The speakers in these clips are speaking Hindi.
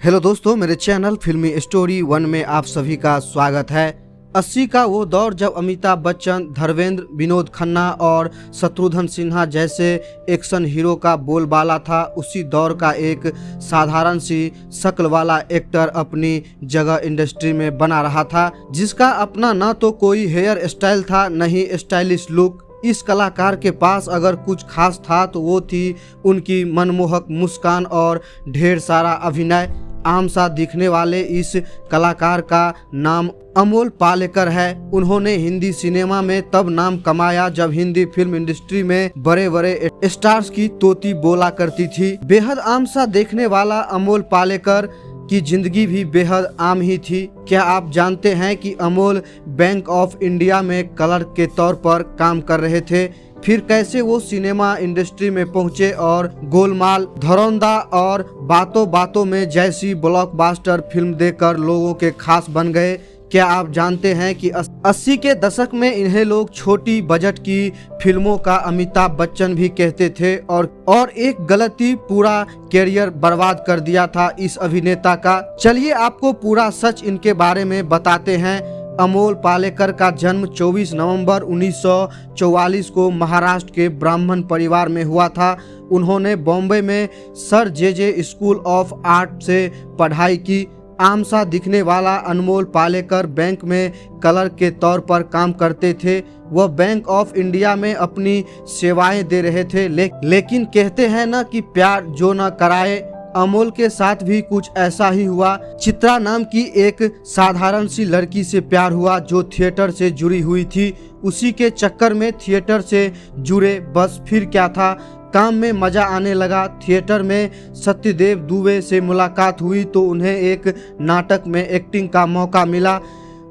हेलो दोस्तों, मेरे चैनल फिल्मी स्टोरी 1 में आप सभी का स्वागत है। 80 का वो दौर जब अमिताभ बच्चन, धर्मेंद्र, विनोद खन्ना और शत्रुघ्न सिन्हा जैसे एक्शन हीरो का बोलबाला था, उसी दौर का एक साधारण सी शक्ल वाला एक्टर अपनी जगह इंडस्ट्री में बना रहा था, जिसका अपना ना तो कोई हेयर स्टाइल था, न ही स्टाइलिश लुक। इस कलाकार के पास अगर कुछ खास था तो वो थी उनकी मनमोहक मुस्कान और ढेर सारा अभिनय। आम सा दिखने वाले इस कलाकार का नाम अमोल पालेकर है। उन्होंने हिंदी सिनेमा में तब नाम कमाया जब हिंदी फिल्म इंडस्ट्री में बड़े बड़े स्टार्स की तोती बोला करती थी। बेहद आम सा देखने वाला अमोल पालेकर की जिंदगी भी बेहद आम ही थी। क्या आप जानते हैं कि अमोल बैंक ऑफ इंडिया में क्लर्क के तौर पर काम कर रहे थे? फिर कैसे वो सिनेमा इंडस्ट्री में पहुंचे और गोलमाल, धुरंधर और बातों बातों में जैसी ब्लॉकबस्टर फिल्म देखकर लोगों के खास बन गए? क्या आप जानते हैं कि 80 के दशक में इन्हें लोग छोटी बजट की फिल्मों का अमिताभ बच्चन भी कहते थे और एक गलती पूरा कैरियर बर्बाद कर दिया था इस अभिनेता का। चलिए आपको पूरा सच इनके बारे में बताते हैं। अमोल पालेकर का जन्म 24 नवंबर 1944 को महाराष्ट्र के ब्राह्मण परिवार में हुआ था। उन्होंने बॉम्बे में sir J school of art से पढ़ाई की। आम सा दिखने वाला अनमोल पालेकर बैंक में क्लर्क के तौर पर काम करते थे। वह बैंक ऑफ इंडिया में अपनी सेवाएं दे रहे थे, लेकिन कहते हैं ना कि प्यार जो न कराए। अमोल के साथ भी कुछ ऐसा ही हुआ। चित्रा नाम की एक साधारण सी लड़की से प्यार हुआ जो थिएटर से जुड़ी हुई थी। उसी के चक्कर में थिएटर से जुड़े। बस फिर क्या था, काम में मजा आने लगा। थिएटर में सत्यदेव दुबे से मुलाकात हुई तो उन्हें एक नाटक में एक्टिंग का मौका मिला।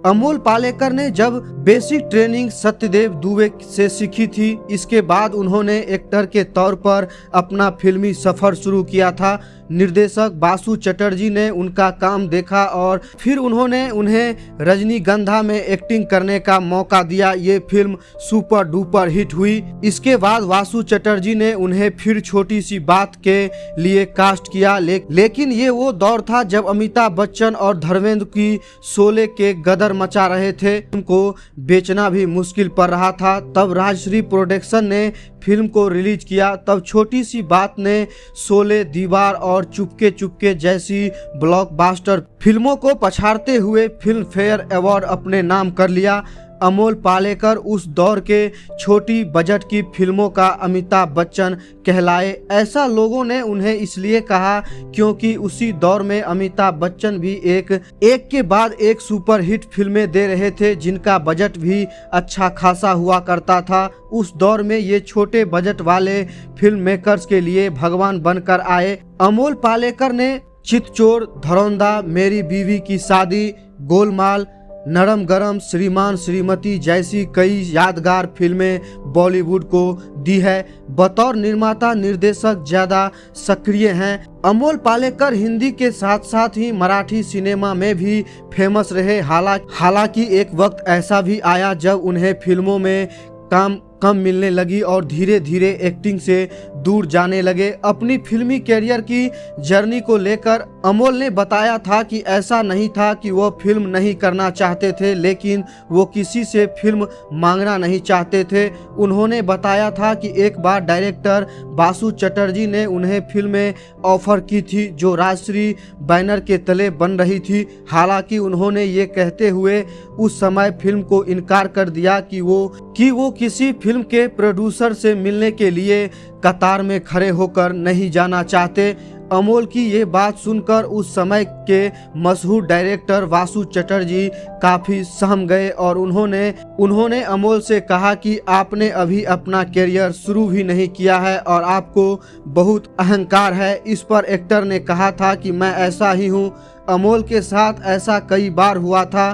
अमोल पालेकर ने जब बेसिक ट्रेनिंग सत्यदेव दुबे से सीखी थी, इसके बाद उन्होंने एक्टर के तौर पर अपना फिल्मी सफर शुरू किया था। निर्देशक बासु चटर्जी ने उनका काम देखा और फिर उन्होंने उन्हें रजनीगंधा में एक्टिंग करने का मौका दिया। ये फिल्म सुपर डुपर हिट हुई। इसके बाद बासु चटर्जी ने उन्हें फिर छोटी सी बात के लिए कास्ट किया। लेकिन ये वो दौर था जब अमिताभ बच्चन और धर्मेंद्र की शोले के गदर मचा रहे थे। उनको बेचना भी मुश्किल पड़ रहा था। तब राजश्री प्रोडक्शन ने फिल्म को रिलीज किया। तब छोटी सी बात ने शोले, दीवार और चुपके चुपके जैसी ब्लॉकबस्टर फिल्मों को पछाड़ते हुए फिल्म फेयर अवार्ड अपने नाम कर लिया। अमोल पालेकर उस दौर के छोटी बजट की फिल्मों का अमिताभ बच्चन कहलाए। ऐसा लोगों ने उन्हें इसलिए कहा क्योंकि उसी दौर में अमिताभ बच्चन भी एक के बाद एक सुपर हिट फिल्में दे रहे थे, जिनका बजट भी अच्छा खासा हुआ करता था। उस दौर में ये छोटे बजट वाले फिल्म मेकर्स के लिए भगवान बनकर आए। अमोल पालेकर ने चितचोर, धुरंधर, मेरी बीवी की शादी, गोलमाल, नरम गरम, श्रीमान श्रीमती जैसी कई यादगार फिल्में बॉलीवुड को दी है। बतौर निर्माता निर्देशक ज्यादा सक्रिय हैं। अमोल पालेकर हिंदी के साथ साथ ही मराठी सिनेमा में भी फेमस रहे। हालांकि एक वक्त ऐसा भी आया जब उन्हें फिल्मों में काम कम मिलने लगी और धीरे धीरे एक्टिंग से दूर जाने लगे। अपनी फिल्मी कैरियर की जर्नी को लेकर अमोल ने बताया था कि ऐसा नहीं था कि वो फिल्म नहीं करना चाहते थे, लेकिन वो किसी से फिल्म मांगना नहीं चाहते थे। उन्होंने बताया था कि एक बार डायरेक्टर बासु चटर्जी ने उन्हें फिल्में ऑफर की थी जो राजश्री बैनर के तले बन रही थी। हालांकि उन्होंने ये कहते हुए उस समय फिल्म को इनकार कर दिया कि वो किसी फिल्म के प्रोड्यूसर से मिलने के लिए कतार में खड़े होकर नहीं जाना चाहते। अमोल की ये बात सुनकर उस समय के मशहूर डायरेक्टर बासु चटर्जी काफी सहम गए और उन्होंने अमोल से कहा कि आपने अभी अपना कैरियर शुरू भी नहीं किया है और आपको बहुत अहंकार है। इस पर एक्टर ने कहा था कि मैं ऐसा ही हूँ। अमोल के साथ ऐसा कई बार हुआ था।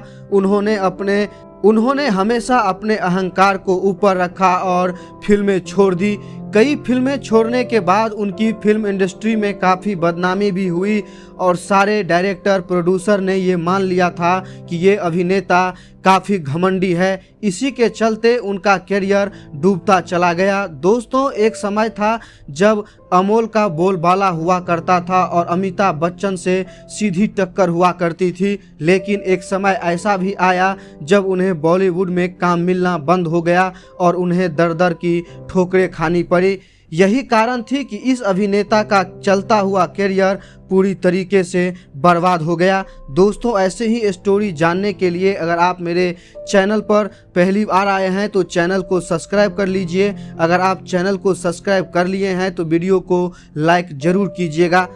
उन्होंने हमेशा अपने अहंकार को ऊपर रखा और फिल्में छोड़ दी। कई फिल्में छोड़ने के बाद उनकी फिल्म इंडस्ट्री में काफ़ी बदनामी भी हुई और सारे डायरेक्टर प्रोड्यूसर ने ये मान लिया था कि ये अभिनेता काफ़ी घमंडी है। इसी के चलते उनका करियर डूबता चला गया। दोस्तों, एक समय था जब अमोल का बोलबाला हुआ करता था और अमिताभ बच्चन से सीधी टक्कर हुआ करती थी, लेकिन एक समय ऐसा भी आया जब उन्हें बॉलीवुड में काम मिलना बंद हो गया और उन्हें दर दर की ठोकरें खानी पड़ी। यही कारण थी कि इस अभिनेता का चलता हुआ करियर पूरी तरीके से बर्बाद हो गया। दोस्तों, ऐसे ही स्टोरी जानने के लिए अगर आप मेरे चैनल पर पहली बार आए हैं तो चैनल को सब्सक्राइब कर लीजिए। अगर आप चैनल को सब्सक्राइब कर लिए हैं तो वीडियो को लाइक ज़रूर कीजिएगा।